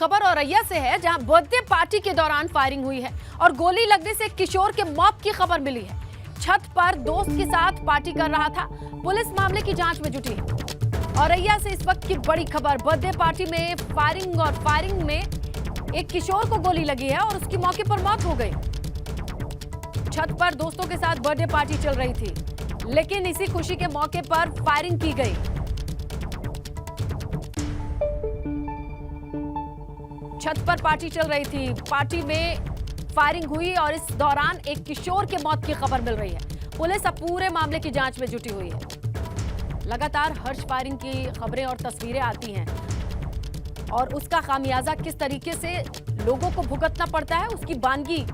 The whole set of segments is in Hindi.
खबर औरैया से है, जहां बर्थडे पार्टी के दौरान फायरिंग हुई है और गोली लगने से एक किशोर के मौत की खबर मिली है। छत पर दोस्त के साथ पार्टी कर रहा था। पुलिस मामले की जांच में जुटी है। औरैया से इस वक्त की बड़ी खबर, बर्थडे पार्टी में फायरिंग में एक किशोर को गोली लगी है और उसकी मौके पर मौत हो गई। छत पर दोस्तों के साथ बर्थडे पार्टी चल रही थी, लेकिन इसी खुशी के मौके पर फायरिंग की गई। छत पर पार्टी चल रही थी, पार्टी में फायरिंग हुई और इस दौरान एक किशोर के मौत की खबर मिल रही है। पुलिस अब पूरे मामले की जांच में जुटी हुई है। लगातार हर्ष फायरिंग की खबरें और तस्वीरें आती हैं और उसका खामियाजा किस तरीके से लोगों को भुगतना पड़ता है, उसकी बानगी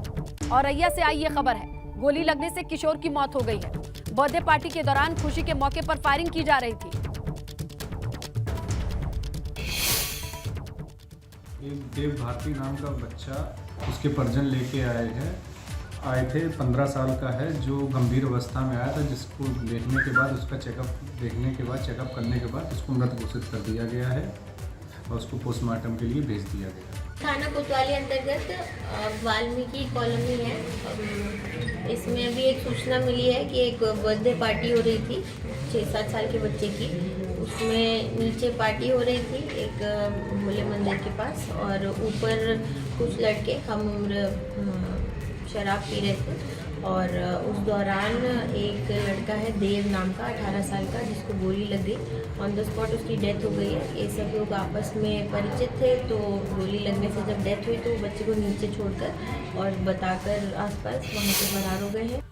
औरैया से आई ये खबर है। गोली लगने से किशोर की मौत हो गई है। बर्थडे पार्टी के दौरान खुशी के मौके पर फायरिंग की जा रही थी। एक देव भारती नाम का बच्चा उसके परिजन लेके आए थे। 15 साल का है, जो गंभीर अवस्था में आया था, जिसको देखने के बाद चेकअप करने के बाद उसको मृत घोषित कर दिया गया है और उसको पोस्टमार्टम के लिए भेज दिया गया। थाना कोतवाली अंतर्गत वाल्मीकि कॉलोनी है। इसमें अभी एक सूचना मिली है कि एक बर्थडे पार्टी हो रही थी 6-7 साल के बच्चे की। उसमें नीचे पार्टी हो रही थी एक भोले मंदिर के पास और ऊपर कुछ लड़के हम उम्र शराब पी रहे थे और उस दौरान एक लड़का है देव नाम का 18 साल का, जिसको गोली लग गई। ऑन द स्पॉट उसकी डेथ हो गई है। ये सब लोग आपस में परिचित थे, तो गोली लगने से जब डेथ हुई तो बच्चे को नीचे छोड़कर और बताकर आसपास वहाँ से फरार हो गए हैं।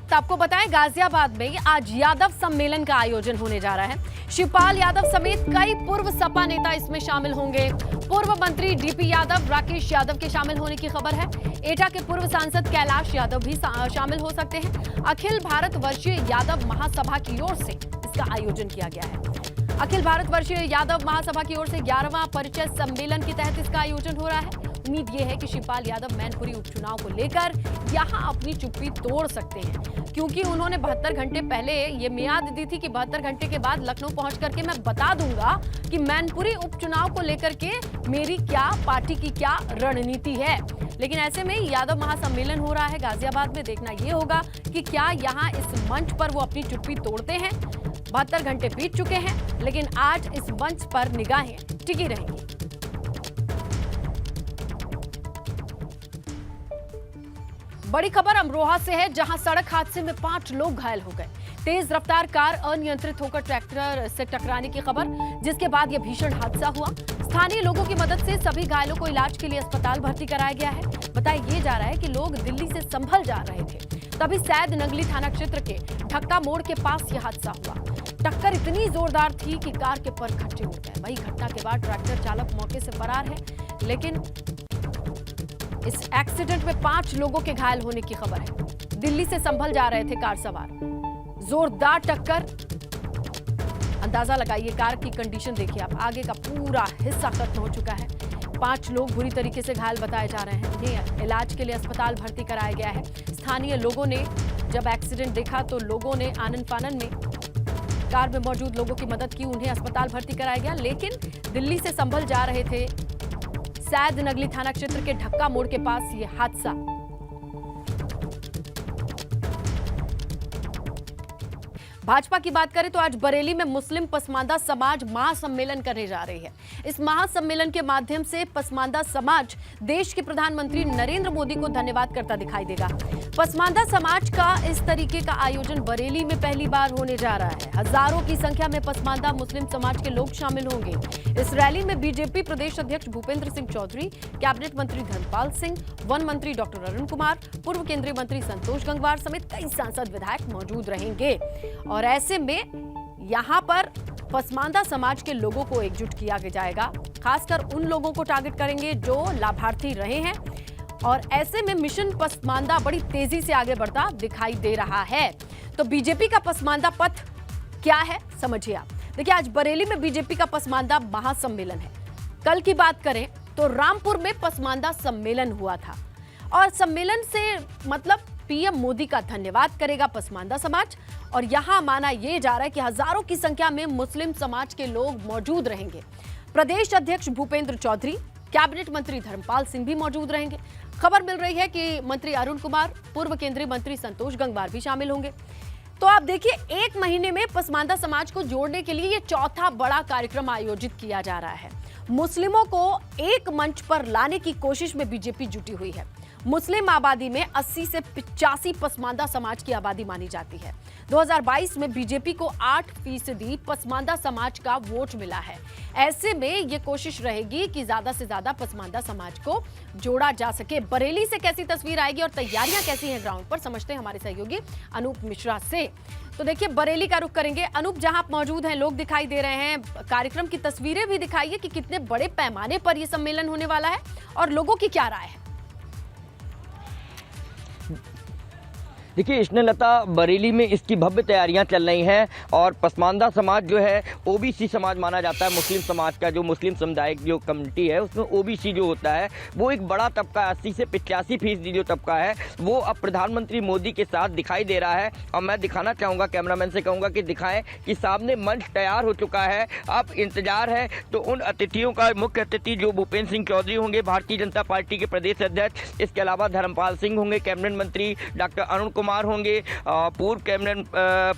तो आपको बताएं, गाजियाबाद में आज यादव सम्मेलन का आयोजन होने जा रहा है। शिवपाल यादव समेत कई पूर्व सपा नेता इसमें शामिल होंगे। पूर्व मंत्री डीपी यादव, राकेश यादव के शामिल होने की खबर है। एटा के पूर्व सांसद कैलाश यादव भी शामिल हो सकते हैं। अखिल भारत वर्षीय यादव महासभा की ओर से इसका आयोजन किया गया है। अखिल भारत वर्षीय यादव महासभा की ओर से 11वां परिचय सम्मेलन के तहत इसका आयोजन हो रहा है। उम्मीद ये है कि शिवपाल यादव मैनपुरी उपचुनाव को लेकर यहां अपनी चुप्पी तोड़ सकते हैं, क्योंकि उन्होंने 72 घंटे पहले ये मियाद दी थी कि 72 घंटे के बाद लखनऊ पहुंच करके मैं बता दूंगा कि मैनपुरी उपचुनाव को लेकर के मेरी क्या, पार्टी की क्या रणनीति है। लेकिन ऐसे में यादव महासम्मेलन हो रहा है गाजियाबाद में। देखना यह होगा कि क्या यहां इस मंच पर वो अपनी चुप्पी तोड़ते हैं। 72 घंटे बीत चुके हैं, लेकिन आज इस मंच पर निगाहें टिकी रहेंगी। बड़ी खबर अमरोहा से है, जहां सड़क हादसे में 5 लोग घायल हो गए। तेज रफ्तार कार अनियंत्रित होकर ट्रैक्टर से टकराने की खबर, जिसके बाद यह भीषण हादसा हुआ। स्थानीय लोगों की मदद से सभी घायलों को इलाज के लिए अस्पताल भर्ती कराया गया है। बताया ये जा रहा है कि लोग दिल्ली से संभल जा रहे थे, तभी सैद नगली थाना क्षेत्र के ढक्का मोड़ के पास यह हादसा हुआ। टक्कर इतनी जोरदार थी कि कार के परखच्चे उड़ गए। वही घटना के बाद ट्रैक्टर चालक मौके से फरार है, लेकिन इस एक्सीडेंट में 5 लोगों के घायल होने की खबर है। दिल्ली से संभल जा रहे थे कार सवार। जोरदार टक्कर, अंदाजा लगाइए कार की कंडीशन देखिए आप। आगे का पूरा हिस्सा खत्म हो चुका है। 5 लोग बुरी तरीके से घायल बताए जा रहे हैं। उन्हें इलाज के लिए अस्पताल भर्ती कराया गया है। स्थानीय लोगों ने जब एक्सीडेंट देखा तो लोगों ने आनन फानन में कार में मौजूद लोगों की मदद की। उन्हें अस्पताल भर्ती कराया गया, लेकिन दिल्ली से संभल जा रहे थे। सैद नगली थाना क्षेत्र के ढक्का मोड़ के पास यह हादसा। भाजपा की बात करें तो आज बरेली में मुस्लिम पसमानदा समाज महासम्मेलन करने जा रही है। इस महासम्मेलन के माध्यम से पसमानदा समाज देश के प्रधानमंत्री नरेंद्र मोदी को धन्यवाद करता दिखाई देगा। पसमानदा समाज का इस तरीके का आयोजन बरेली में पहली बार होने जा रहा है। हजारों की संख्या में पसमानदा मुस्लिम समाज के लोग शामिल होंगे। इस रैली में बीजेपी प्रदेश अध्यक्ष भूपेंद्र सिंह चौधरी, कैबिनेट मंत्री धर्मपाल सिंह, वन मंत्री डॉक्टर अरुण कुमार, पूर्व केंद्रीय मंत्री संतोष गंगवार समेत कई सांसद विधायक मौजूद रहेंगे। और ऐसे में यहां पर पसमानदा समाज के लोगों को एकजुट किया जाएगा। खासकर उन लोगों को टारगेट करेंगे जो लाभार्थी रहे हैं। और ऐसे में मिशन पसमानदा बड़ी तेजी से आगे बढ़ता दिखाई दे रहा है। तो बीजेपी का पसमानदा पथ क्या है, समझिए आप। देखिए, आज बरेली में बीजेपी का पसमानदा महासम्मेलन है। कल की बात करें तो रामपुर में पसमानदा सम्मेलन हुआ था और सम्मेलन से मतलब पीएम मोदी का धन्यवाद करेगा पसमानदा समाज। और यहां माना यह जा रहा है कि हजारों की संख्या में मुस्लिम समाज के लोग मौजूद रहेंगे। प्रदेश अध्यक्ष भूपेंद्र चौधरी, कैबिनेट मंत्री धर्मपाल सिंह भी मौजूद रहेंगे। खबर मिल रही है कि मंत्री अरुण कुमार, पूर्व केंद्रीय मंत्री संतोष गंगवार भी शामिल होंगे। तो आप देखिए, एक महीने में पसमानदा समाज को जोड़ने के लिए ये चौथा बड़ा कार्यक्रम आयोजित किया जा रहा है। मुस्लिमों को एक मंच पर लाने की कोशिश में बीजेपी जुटी हुई है। मुस्लिम आबादी में 80 से 85 पसमानदा समाज की आबादी मानी जाती है। 2022 में बीजेपी को 8% पसमानदा समाज का वोट मिला है। ऐसे में ये कोशिश रहेगी कि ज्यादा से ज्यादा पसमानदा समाज को जोड़ा जा सके। बरेली से कैसी तस्वीर आएगी और तैयारियां कैसी हैं ग्राउंड पर, समझते हैं हमारे सहयोगी अनूप मिश्रा से। तो देखिए, बरेली का रुख करेंगे। अनूप, जहां आप मौजूद हैं, लोग दिखाई दे रहे हैं, कार्यक्रम की तस्वीरें भी दिखाइए कि कितने बड़े पैमाने पर यह सम्मेलन होने वाला है और लोगों की क्या राय है। देखिए स्नेहलता, बरेली में इसकी भव्य तैयारियां चल रही हैं और पसमानदा समाज जो है ओबीसी समाज माना जाता है। मुस्लिम समाज का जो मुस्लिम समुदाय जो कम्युनिटी है उसमें ओबीसी जो होता है वो एक बड़ा तबका 80 से 85% जो तबका है वो अब प्रधानमंत्री मोदी के साथ दिखाई दे रहा है। और मैं दिखाना चाहूँगा, कैमरामैन से कहूँगा कि दिखाएं कि सामने मंच तैयार हो चुका है। अब इंतजार है तो उन अतिथियों का, मुख्य अतिथि जो भूपेंद्र सिंह चौधरी होंगे, भारतीय जनता पार्टी के प्रदेश अध्यक्ष, इसके अलावा धर्मपाल सिंह होंगे, कैबिनेट मंत्री डॉक्टर अरुण कुमार होंगे,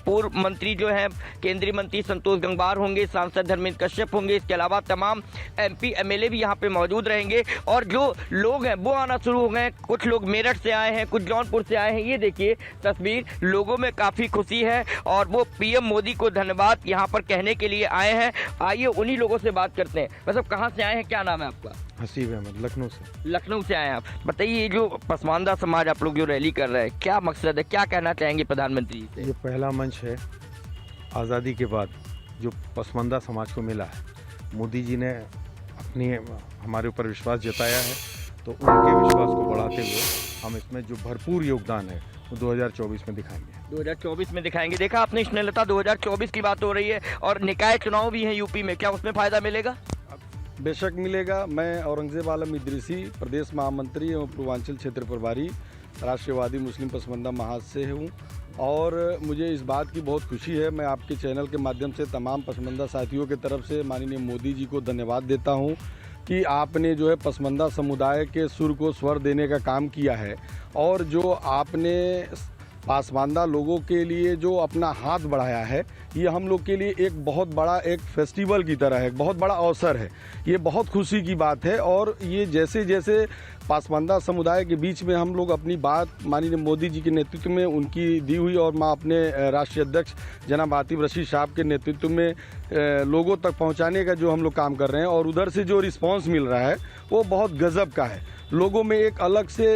पूर्व मंत्री जो हैं केंद्रीय मंत्री संतोष गंगवार होंगे, सांसद धर्मेंद्र कश्यप होंगे। इसके अलावा तमाम एमपी एमएलए भी यहाँ पे मौजूद रहेंगे और जो लोग हैं वो आना शुरू हो गए। कुछ लोग मेरठ से आए हैं, कुछ जौनपुर से आए हैं। ये देखिए तस्वीर, लोगों में काफ़ी खुशी है और वो पीएम मोदी को धन्यवाद यहाँ पर कहने के लिए आए हैं। आइए उन्हीं लोगों से बात करते हैं। मतलब कहाँ से आए हैं, क्या नाम है आपका? हसीब अहमद, लखनऊ से। लखनऊ से आए हैं आप। बताइए, ये जो पसमानदा समाज आप लोग जो रैली कर रहे हैं, क्या मकसद है, क्या कहना चाहेंगे प्रधानमंत्री जी से? ये पहला मंच है आज़ादी के बाद जो पसमानदा समाज को मिला है। मोदी जी ने हमारे ऊपर विश्वास जताया है, तो उनके विश्वास को बढ़ाते हुए हम इसमें जो भरपूर योगदान है वो 2024 में दिखाएंगे। 2024 में दिखाएंगे। देखा आपने स्नेहलता, 2024 की बात हो रही है और निकाय चुनाव भी है यूपी में, क्या उसमें फायदा मिलेगा? बेशक मिलेगा। मैं औरंगजेब आलम इदरीसी, प्रदेश महामंत्री एवं पूर्वांचल क्षेत्र प्रभारी, राष्ट्रवादी मुस्लिम पसमानदा महाज से हूँ और मुझे इस बात की बहुत खुशी है। मैं आपके चैनल के माध्यम से तमाम पसमानदा साथियों की तरफ से माननीय मोदी जी को धन्यवाद देता हूँ कि आपने जो है पसमानदा समुदाय के सुर को स्वर देने का काम किया है और जो आपने पसमानदा लोगों के लिए जो अपना हाथ बढ़ाया है, ये हम लोग के लिए एक बहुत बड़ा एक फेस्टिवल की तरह है, बहुत बड़ा अवसर है। ये बहुत खुशी की बात है और ये जैसे जैसे पसमानदा समुदाय के बीच में हम लोग अपनी बात माननीय मोदी जी के नेतृत्व में उनकी दी हुई और मैं अपने राष्ट्रीय अध्यक्ष जनाब आतिफ रशीद साहब के नेतृत्व में लोगों तक पहुंचाने का जो हम लोग काम कर रहे हैं और उधर से जो रिस्पांस मिल रहा है वो बहुत गजब का है। लोगों में एक अलग से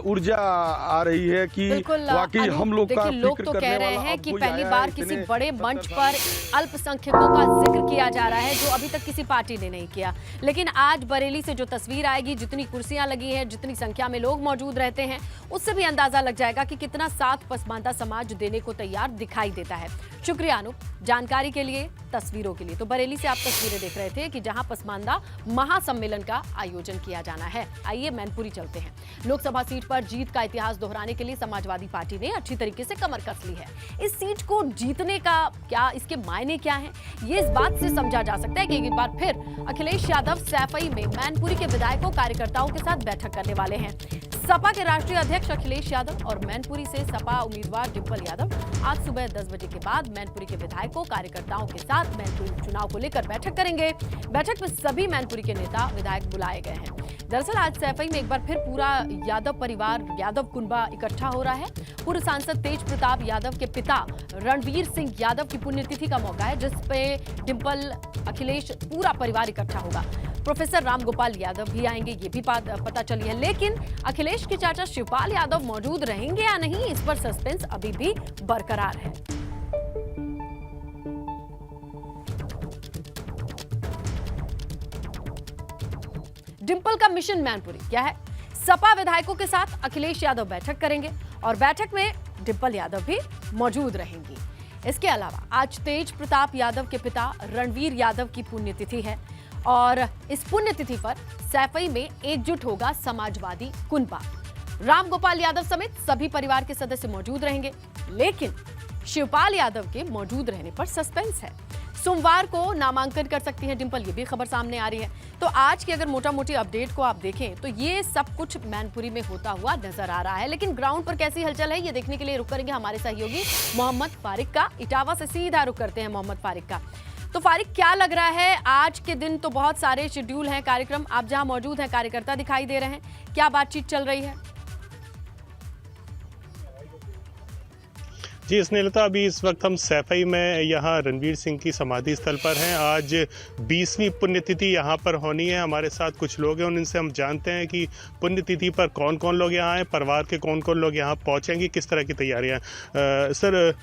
ऊर्जा आ रही है कि वाकई हम लोग का लोग तो कह रहे हैं कि पहली बार किसी बड़े मंच पर अल्पसंख्यकों का जिक्र किया जा रहा है जो अभी तक किसी पार्टी ने नहीं किया। लेकिन आज बरेली से जो तस्वीर आएगी, जितनी कुर्सियां लगी हैं, जितनी संख्या में लोग मौजूद रहते हैं, उससे भी अंदाजा लग जाएगा कि कितना साथ पसमानदा समाज देने को तैयार दिखाई देता है। शुक्रिया अनूप, जानकारी के लिए, तस्वीरों के लिए। तो बरेली से आप तस्वीरें देख रहे थे कि जहां पसमानदा महासम्मेलन का आयोजन किया जाना है। आइए मैनपुरी चलते हैं। लोकसभा सीट पर जीत का इतिहास दोहराने के लिए समाजवादी पार्टी ने अच्छी तरीके से कमर कस ली है। इस सीट को जीतने का क्या, इसके मायने क्या हैं, ये इस बात से समझा जा सकता है कि एक बार फिर अखिलेश यादव सैफई में मैनपुरी के विधायकों कार्यकर्ताओं के साथ बैठक करने वाले हैं। सपा के राष्ट्रीय अध्यक्ष अखिलेश यादव और मैनपुरी से सपा उम्मीदवार डिंपल यादव आज सुबह 10 बजे के बाद मैनपुरी के विधायकों कार्यकर्ताओं के साथ मैनपुरी चुनाव को लेकर बैठक करेंगे। बैठक में सभी मैनपुरी के नेता विधायक बुलाए गए हैं। दरअसल आज सैफई में एक बार फिर पूरा यादव परिवार, यादव कुनबा इकट्ठा हो रहा है। पूर्व सांसद तेज प्रताप यादव के पिता रणवीर सिंह यादव की पुण्यतिथि का मौका है, जिसपे डिंपल, अखिलेश, पूरा परिवार इकट्ठा होगा। प्रोफेसर रामगोपाल यादव भी आएंगे, ये भी पता चली है। लेकिन अखिलेश के चाचा शिवपाल यादव मौजूद रहेंगे या नहीं, इस पर सस्पेंस अभी भी बरकरार है। डिंपल का मिशन मैनपुरी क्या है? सपा विधायकों के साथ अखिलेश यादव बैठक करेंगे और बैठक में डिंपल यादव भी मौजूद रहेंगी। इसके अलावा आज तेज प्रताप यादव के पिता रणवीर यादव की पुण्यतिथि है और इस पुण्यतिथि पर सैफई में एकजुट होगा समाजवादी कुनबा। रामगोपाल यादव समेत सभी परिवार के सदस्य मौजूद रहेंगे, लेकिन शिवपाल यादव के मौजूद रहने पर सस्पेंस है। सोमवार को नामांकन कर सकती हैं डिंपल, ये भी खबर सामने आ रही है। तो आज की अगर मोटा मोटी अपडेट को आप देखें तो ये सब कुछ मैनपुरी में होता हुआ नजर आ रहा है, लेकिन ग्राउंड पर कैसी हलचल है ये देखने के लिए रुक करेंगे हमारे सहयोगी मोहम्मद फारिक का। इटावा से सीधा रुक करते हैं मोहम्मद फारिक का। तो फारिक, क्या लग रहा है आज के दिन तो बहुत सारे शेड्यूल हैं कार्यक्रम, आप जहां मौजूद हैं कार्यकर्ता दिखाई दे रहे हैं, क्या बातचीत चल रही है? जी स्नेहलता, अभी इस वक्त हम सैफई में यहाँ रणवीर सिंह की समाधि स्थल पर हैं। आज 20वीं पुण्यतिथि यहाँ पर होनी है। हमारे साथ कुछ लोग हैं, उनसे हम जानते हैं कि पुण्यतिथि पर कौन कौन लोग यहाँ आए, परिवार के कौन कौन लोग यहाँ पहुँचेंगे, किस तरह की तैयारियाँ। सर,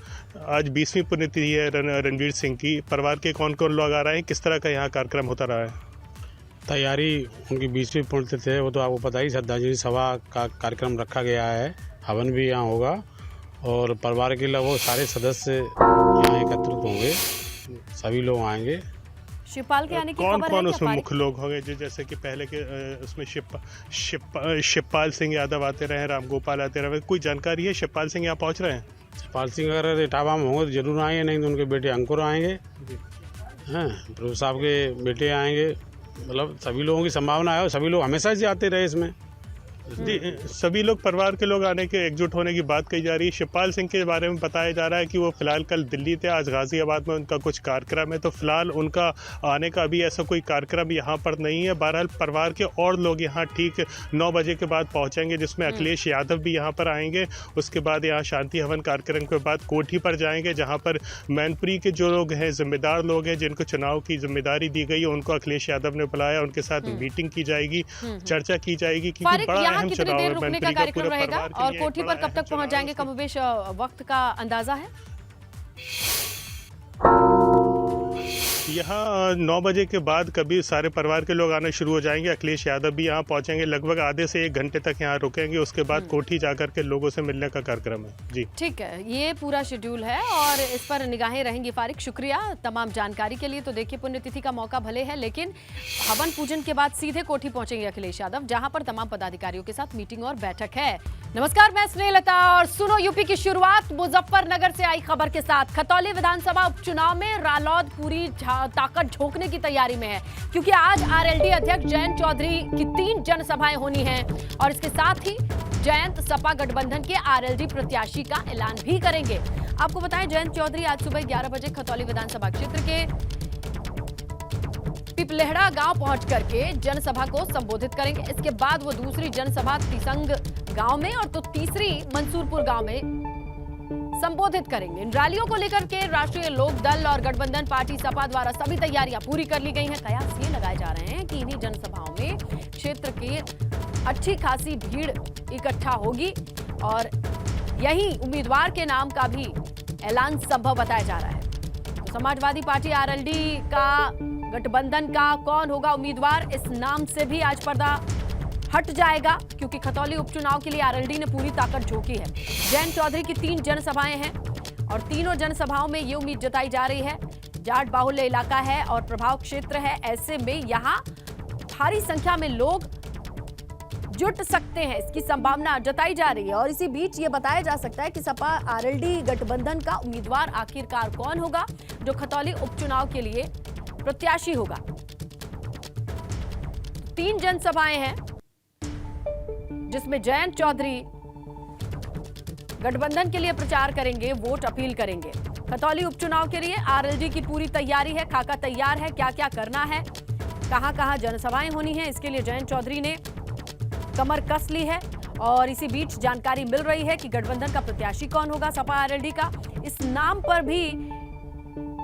आज 20वीं पुण्यतिथि है रणवीर सिंह की, परिवार के कौन कौन लोग आ रहे हैं, किस तरह का यहाँ कार्यक्रम होता रहा है? तैयारी उनकी 20वीं पुण्यतिथि है, वो तो आपको पता ही, श्रद्धांजलि सभा का कार्यक्रम रखा गया है, हवन भी यहाँ होगा और परिवार के लगभग सारे सदस्य यहाँ एकत्रित होंगे, सभी लोग आएंगे। शिवपाल के आने की कौन खबर कौन है उसमें क्या मुख्य लोग होंगे? जैसे कि पहले के उसमें शिवपाल सिंह यादव आते रहे, रामगोपाल आते रहे, कोई जानकारी है? शिवपाल सिंह यहाँ पहुँच रहे हैं? शिवपाल सिंह अगर इटावा में होंगे तो जरूर आएंगे, नहीं तो उनके बेटे अंकुर आएंगे, हैं प्रभु साहब के बेटे आएंगे, मतलब सभी लोगों की संभावना है और सभी लोग हमेशा से आते रहे इसमें। जी, सभी लोग परिवार के लोग आने के एकजुट होने की बात कही जा रही है। शिवपाल सिंह के बारे में बताया जा रहा है कि वो फिलहाल कल दिल्ली थे, आज गाजियाबाद में उनका कुछ कार्यक्रम है, तो फिलहाल उनका आने का अभी ऐसा कोई कार्यक्रम यहाँ पर नहीं है। बहरहाल परिवार के और लोग यहाँ ठीक 9 बजे के बाद पहुँचेंगे, जिसमें अखिलेश यादव भी यहाँ पर आएंगे। उसके बाद यहाँ शांति हवन कार्यक्रम के बाद कोठी पर जाएंगे, जहाँ पर मैनपुरी के जो लोग हैं, जिम्मेदार लोग हैं, जिनको चुनाव की जिम्मेदारी दी गई है, उनको अखिलेश यादव ने बुलाया, उनके साथ मीटिंग की जाएगी, चर्चा की जाएगी, क्योंकि बड़ा यहाँ कितनी देर रुकने का कार्यक्रम रहेगा और कोठी पर कब तक पहुंच जाएंगे, कमोबेश वक्त का अंदाजा है? यहाँ 9 बजे के बाद कभी सारे परिवार के लोग आना शुरू हो जाएंगे। अखिलेश यादव भी यहाँ पहुंचेंगे, लगभग आधे से 1 घंटे तक यहाँ रुकेंगे, उसके बाद कोठी जाकर के लोगों से मिलने का कार्यक्रम है। जी ठीक है, ये पूरा शेड्यूल है और इस पर निगाहें रहेंगी। फारिक, शुक्रिया तमाम जानकारी के लिए। तो देखिए, पुण्यतिथि का मौका भले है, लेकिन हवन पूजन के बाद सीधे कोठी पहुंचेंगे अखिलेश यादव, जहां पर तमाम पदाधिकारियों के साथ मीटिंग और बैठक है। नमस्कार, मैं स्नेहलता और सुनो यूपी की शुरुआत मुजफ्फरनगर से आई खबर के साथ। खतौली विधानसभा उपचुनाव में रालोद पूरी ताकत झोंकने की तैयारी में है, क्योंकि आज आरएलडी अध्यक्ष जयंत चौधरी की 3 जनसभाएं होनी हैं और इसके साथ ही जयंत सपा गठबंधन के आरएलडी प्रत्याशी का ऐलान भी करेंगे। आपको बताएं, जयंत चौधरी आज सुबह 11 बजे खतौली विधानसभा क्षेत्र के पिपलेहड़ा गांव पहुंच करके जनसभा को संबोधित करेंगे। इसके बाद वो दूसरी जनसभा तिसंग गांव में और तो तीसरी मंसूरपुर गांव में संबोधित करेंगे। इन रैलियों को लेकर के राष्ट्रीय लोक दल और गठबंधन पार्टी सपा द्वारा सभी तैयारियां पूरी कर ली गई हैं। कयास ये लगाए जा रहे हैं कि इन्हीं जनसभाओं में क्षेत्र की अच्छी खासी भीड़ इकट्ठा होगी और यही उम्मीदवार के नाम का भी ऐलान संभव बताया जा रहा है। तो समाजवादी पार्टी आरएलडी का गठबंधन का कौन होगा उम्मीदवार, इस नाम से भी आज पर्दा हट जाएगा, क्योंकि खतौली उपचुनाव के लिए आरएलडी ने पूरी ताकत झोंकी है। जयंत चौधरी की 3 जनसभाएं हैं और तीनों जनसभाओं में ये उम्मीद जताई जा रही है, जाट बाहुल्य इलाका है और प्रभाव क्षेत्र है, ऐसे में यहां भारी संख्या में लोग जुट सकते हैं, इसकी संभावना जताई जा रही है। और इसी बीच ये बताया जा सकता है कि सपा आरएलडी गठबंधन का उम्मीदवार आखिरकार कौन होगा जो खतौली उपचुनाव के लिए प्रत्याशी होगा। 3 जनसभाएं हैं जिसमें जयंत चौधरी गठबंधन के लिए प्रचार करेंगे, वोट अपील करेंगे। खतौली उपचुनाव के लिए आरएलडी की पूरी तैयारी है, खाका तैयार है, क्या क्या करना है, कहां-कहां जनसभाएं होनी है, इसके लिए जयंत चौधरी ने कमर कस ली है। और इसी बीच जानकारी मिल रही है कि गठबंधन का प्रत्याशी कौन होगा सपा आरएलडी का, इस नाम पर भी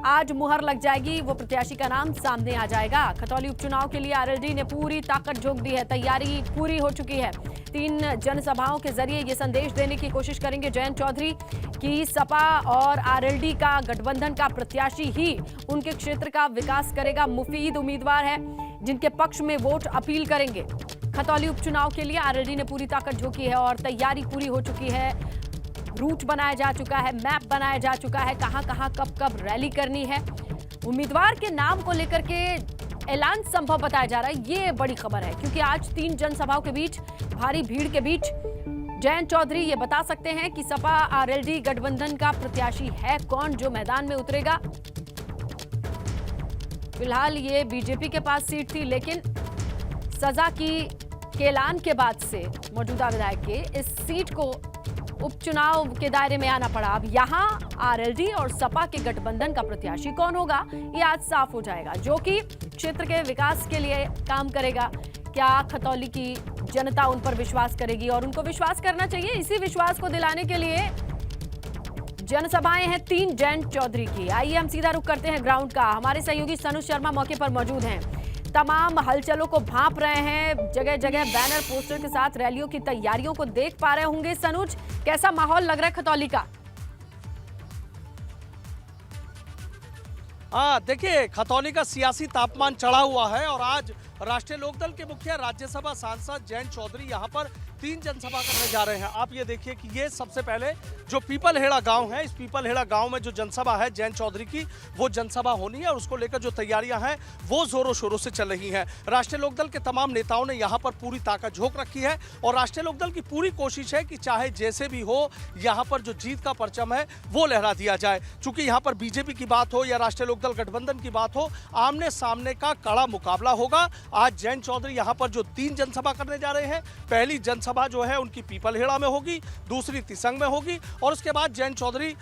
आज मुहर लग जाएगी, वो प्रत्याशी का नाम सामने आ जाएगा। खतौली उपचुनाव के लिए आरएलडी ने पूरी ताकत झोंक दी है, तैयारी पूरी हो चुकी है। 3 जनसभाओं के जरिए ये संदेश देने की कोशिश करेंगे जयंत चौधरी कि सपा और आरएलडी का गठबंधन का प्रत्याशी ही उनके क्षेत्र का विकास करेगा, मुफीद उम्मीदवार है जिनके पक्ष में वोट अपील करेंगे। खतौली उपचुनाव के लिए आरएलडी ने पूरी ताकत झोंकी है और तैयारी पूरी हो चुकी है। रूट बनाया जा चुका है, मैप बनाया जा चुका है, कहां कहां कब कब रैली करनी है। उम्मीदवार के नाम को लेकर के ऐलान संभव बताया जा रहा है, ये बड़ी खबर है, क्योंकि आज 3 जनसभाओं के बीच भारी भीड़ के बीच जयंत चौधरी ये बता सकते हैं कि सपा आरएलडी गठबंधन का प्रत्याशी है कौन जो मैदान में उतरेगा। फिलहाल ये बीजेपी के पास सीट थी, लेकिन सजा के ऐलान के बाद से मौजूदा विधायक के इस सीट को उपचुनाव के दायरे में आना पड़ा। अब यहाँ आरएलडी और सपा के गठबंधन का प्रत्याशी कौन होगा, ये आज साफ हो जाएगा, जो कि क्षेत्र के विकास के लिए काम करेगा। क्या खतौली की जनता उन पर विश्वास करेगी, और उनको विश्वास करना चाहिए। इसी विश्वास को दिलाने के लिए जनसभाएं हैं 3 जयंत चौधरी की। आइए हम सीधा रुख करते हैं ग्राउंड का। हमारे सहयोगी सनुज शर्मा मौके पर मौजूद हैं, तमाम हलचलों को भांप रहे हैं, जगह जगह बैनर पोस्टर के साथ रैलियों की तैयारियों को देख पा रहे होंगे। सनुज, कैसा माहौल लग रहा है खतौली का? देखिए, खतौली का सियासी तापमान चढ़ा हुआ है और आज राष्ट्रीय लोकदल के मुखिया राज्यसभा सांसद जयंत चौधरी यहाँ पर 3 जनसभा करने जा रहे हैं। आप ये देखिए कि ये सबसे पहले जो पीपलहेड़ा गांव है, इस पीपलहेड़ा गांव में जो जनसभा है जयंत चौधरी की, वो जनसभा होनी है और उसको लेकर जो तैयारियां हैं वो जोरों शोरों से चल रही हैं। राष्ट्रीय लोकदल के तमाम नेताओं ने यहाँ पर पूरी ताकत झोंक रखी है और राष्ट्रीय लोकदल की पूरी कोशिश है कि चाहे जैसे भी हो, यहाँ पर जो जीत का परचम है वो लहरा दिया जाए। चूंकि यहाँ पर बीजेपी की बात हो या राष्ट्रीय लोकदल गठबंधन की बात हो, आमने सामने का कड़ा मुकाबला होगा। आज जयंत चौधरी यहाँ पर जो 3 जनसभा करने जा रहे हैं, पहली जनसभा जो है उनकी पीपलहेड़ा में होगी, दूसरी तिसंग में होगी और उसके बाद जयंत चौधरी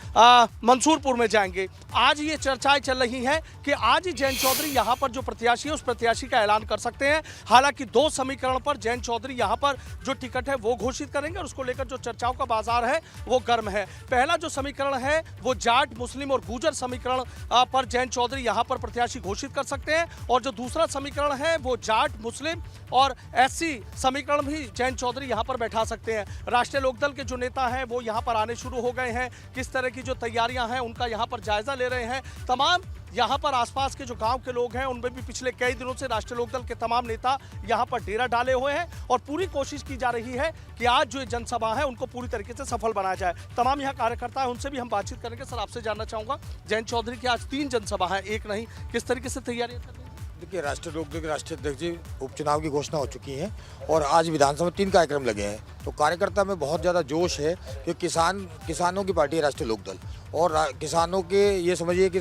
मंसूरपुर में जाएंगे। आज ये चर्चाएं चल रही हैं कि आज ही जयंत चौधरी यहाँ पर जो प्रत्याशी है उस प्रत्याशी का ऐलान कर सकते हैं। हालांकि 2 समीकरण पर जयंत चौधरी यहाँ पर जो टिकट है वो घोषित करेंगे और उसको लेकर जो चर्चाओं का बाजार है वो गर्म है। पहला जो समीकरण है वो जाट, मुस्लिम और गुर्जर समीकरण पर जयंत चौधरी यहाँ पर प्रत्याशी घोषित कर सकते हैं और जो दूसरा समीकरण है वो जाट, मुस्लिम और एससी समीकरण भी जयंत चौधरी यहाँ पर बैठा सकते हैं। राष्ट्रीय लोकदल के जो नेता हैं वो यहाँ पर आने शुरू हो गए हैं। किस तरह की जो तैयारियां हैं उनका यहाँ पर जायजा ले रहे हैं। तमाम यहाँ पर आसपास के जो गांव के लोग हैं उनमें भी पिछले कई दिनों से राष्ट्रीय लोकदल के तमाम नेता यहाँ पर डेरा डाले हुए हैं और पूरी कोशिश की जा रही है कि आज जो जनसभा है उनको पूरी तरीके से सफल बनाया जाए। तमाम यहाँ कार्यकर्ता है, उनसे भी हम बातचीत करेंगे। सर, आपसे जानना चाहूँगा, जयंत चौधरी की आज 3 जनसभा है, एक नहीं, किस तरीके से तैयारियां कर रही है? देखिए, राष्ट्रीय लोकदल के राष्ट्रीय अध्यक्ष जी उपचुनाव की घोषणा हो चुकी है और आज विधानसभा में 3 कार्यक्रम लगे हैं, तो कार्यकर्ता में बहुत ज़्यादा जोश है कि किसानों की पार्टी है राष्ट्रीय लोकदल और किसानों के ये समझिए कि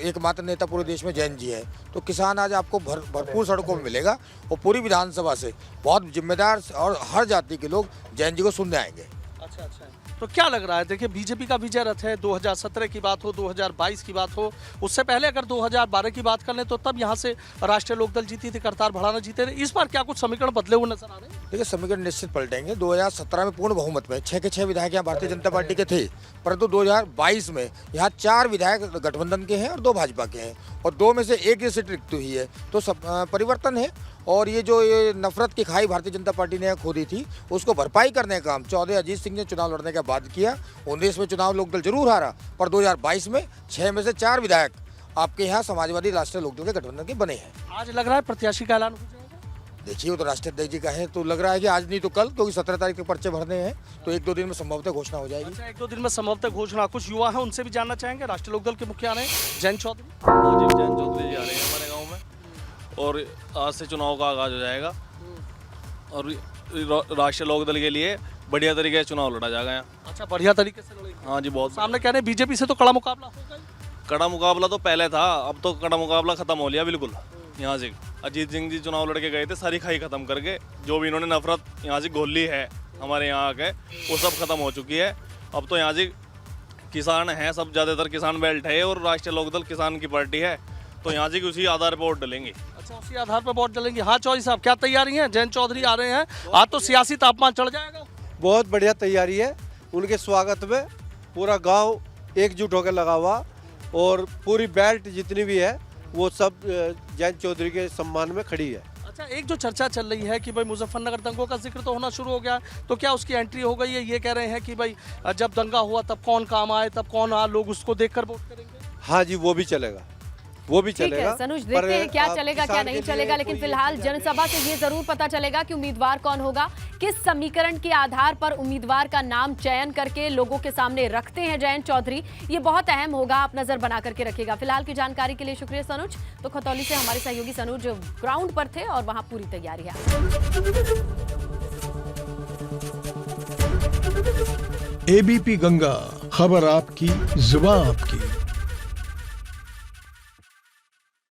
एकमात्र नेता पूरे देश में जयंत जी है। तो किसान आज आपको भरपूर सड़कों में मिलेगा और पूरी विधानसभा से बहुत जिम्मेदार और हर जाति के लोग जयंत जी को सुनने आएंगे। अच्छा, तो क्या लग रहा है? देखिए, बीजेपी का विजय रथ है, 2017 की बात हो, 2022 की बात हो, उससे पहले अगर 2012 की बात कर लें तो तब यहाँ से राष्ट्रीय लोकदल जीती थी, करतार भड़ाना जीते थे। इस बार क्या कुछ समीकरण बदले हुए नजर आ रहे हैं? देखिए, समीकरण निश्चित पलटेंगे। 2017 में पूर्ण बहुमत में 6 के 6 विधायक यहाँ भारतीय जनता पार्टी के थे, परंतु 2022 में यहाँ 4 विधायक गठबंधन के हैं और 2 भाजपा के हैं और 2 में से 1 सीट रिक्त हुई है। तो सब परिवर्तन है और ये जो नफरत की खाई भारतीय जनता पार्टी ने खोदी थी उसको भरपाई करने का काम चौधरी अजीत सिंह ने चुनाव लड़ने के बाद किया। 19 में चुनाव लोकदल जरूर हारा, पर 2022 में 6 में से 4 विधायक आपके यहाँ समाजवादी राष्ट्रीय लोकदल के गठबंधन के बने हैं। आज लग रहा है प्रत्याशी का ऐलान हो जाएगा? देखिए, वो तो राष्ट्रीय अध्यक्ष जी का है, तो लग रहा है कि आज नहीं तो कल, क्योंकि 17 तारीख के पर्चे भरने हैं, तो 1-2 दिन में संभवतः घोषणा हो जाएगी। अच्छा, 1-2 दिन में संभवतः घोषणा। कुछ युवा है, उनसे भी जानना चाहेंगे। राष्ट्रीय लोकदल के मुखिया ने जयंत चौधरी जयंत चौधरी जी आ रहे हैं हमारे गाँव में और आज से चुनाव का आगाज हो जाएगा और राष्ट्रीय लोकदल के लिए बढ़िया तरीके से चुनाव लड़ा जाएगा यहाँ। अच्छा, बढ़िया तरीके से लड़ेगा? हाँ जी, बहुत। सामने कह रहे हैं बीजेपी से तो कड़ा मुकाबला होगा। कड़ा मुकाबला तो पहले था, अब तो कड़ा मुकाबला खत्म हो लिया बिल्कुल। यहाँ से अजीत सिंह जी चुनाव लड़के गए थे, सारी खाई खत्म करके, जो भी इन्होंने नफरत यहाँ से घोल ली है हमारे यहाँ आके, वो सब खत्म हो चुकी है। अब तो यहाँ से किसान हैं, सब ज़्यादातर किसान बेल्ट है और राष्ट्रीय लोकदल किसान की पार्टी है, तो यहाँ से उसी आधार पर वोट डलेंगे। अच्छा, उसी आधार पर वोट डलेंगे। हाँ चौधरी साहब, क्या तैयारी है? जयंत चौधरी आ रहे हैं, आज तो सियासी तापमान चढ़ जाएगा। बहुत बढ़िया तैयारी है, उनके स्वागत में पूरा गांव एकजुट होकर लगा हुआ और पूरी बेल्ट जितनी भी है वो सब जयंत चौधरी के सम्मान में खड़ी है। अच्छा, एक जो चर्चा चल रही है कि भाई मुजफ्फरनगर दंगों का जिक्र तो होना शुरू हो गया, तो क्या उसकी एंट्री हो गई है? ये कह रहे हैं कि भाई जब दंगा हुआ तब कौन काम आए, तब कौन आ, लोग उसको देखकर वोट करेंगे। हाँ जी, वो भी चलेगा, वो भी चलेगा। सनुज, देखते हैं क्या चलेगा क्या नहीं चलेगा, लेकिन फिलहाल जनसभा से ये जरूर पता चलेगा कि उम्मीदवार कौन होगा, किस समीकरण के आधार पर उम्मीदवार का नाम चयन करके लोगों के सामने रखते हैं जयंत चौधरी, ये बहुत अहम होगा। आप नजर बना करके रखिएगा। फिलहाल की जानकारी के लिए शुक्रिया सनुज। तो खतौली से हमारे सहयोगी सनुज ग्राउंड पर थे और वहां पूरी तैयारी है। एबीपी गंगा, खबर आपकी, जुबान आपकी।